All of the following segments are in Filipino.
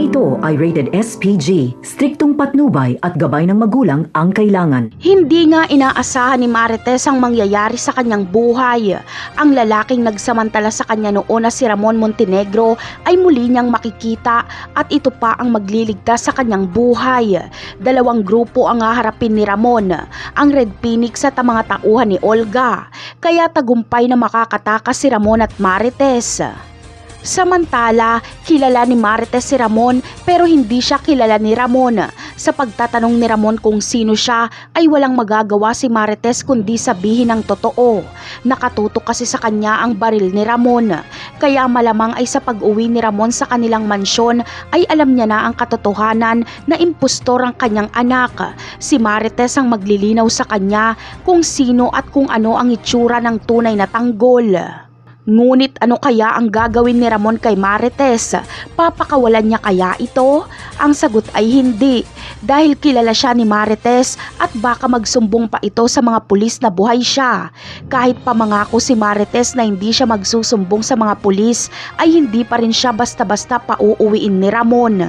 Programang ito ay rated SPG, striktong patnubay at gabay ng magulang ang kailangan. Hindi nga inaasahan ni Marites ang mangyayari sa kanyang buhay. Ang lalaking nagsamantala sa kanya noon na si Ramon Montenegro ay muli niyang makikita at ito pa ang magliligtas sa kanyang buhay. Dalawang grupo ang haharapin ni Ramon, ang Red Phoenix at ang mga tauhan ni Olga. Kaya tagumpay na makakatakas si Ramon at Marites. Samantala, kilala ni Marites si Ramon pero hindi siya kilala ni Ramon. Sa pagtatanong ni Ramon kung sino siya ay walang magagawa si Marites kundi sabihin ang totoo. Nakatutok kasi sa kanya ang baril ni Ramon. Kaya malamang ay sa pag-uwi ni Ramon sa kanilang mansyon ay alam niya na ang katotohanan na impostor ang kanyang anak. Si Marites ang maglilinaw sa kanya kung sino at kung ano ang itsura ng tunay na tanggol. Ngunit ano kaya ang gagawin ni Ramon kay Marites? Papakawalan niya kaya ito? Ang sagot ay hindi, dahil kilala siya ni Marites at baka magsumbong pa ito sa mga pulis na buhay siya. Kahit pa mangako si Marites na hindi siya magsusumbong sa mga pulis, ay hindi pa rin siya basta-basta pauuwiin ni Ramon.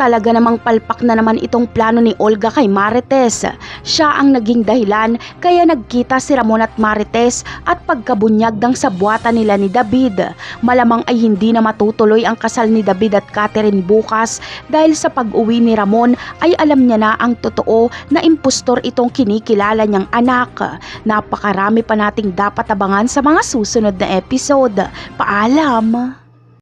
Talaga namang palpak na naman itong plano ni Olga kay Marites. Siya ang naging dahilan kaya nagkita si Ramon at Marites at pagkabunyag ng sabuatan nila ni David. Malamang ay hindi na matutuloy ang kasal ni David at Catherine bukas dahil sa pag-uwi ni Ramon ay alam niya na ang totoo na impostor itong kinikilala niyang anak. Napakarami pa nating dapat abangan sa mga susunod na episode. Paalam!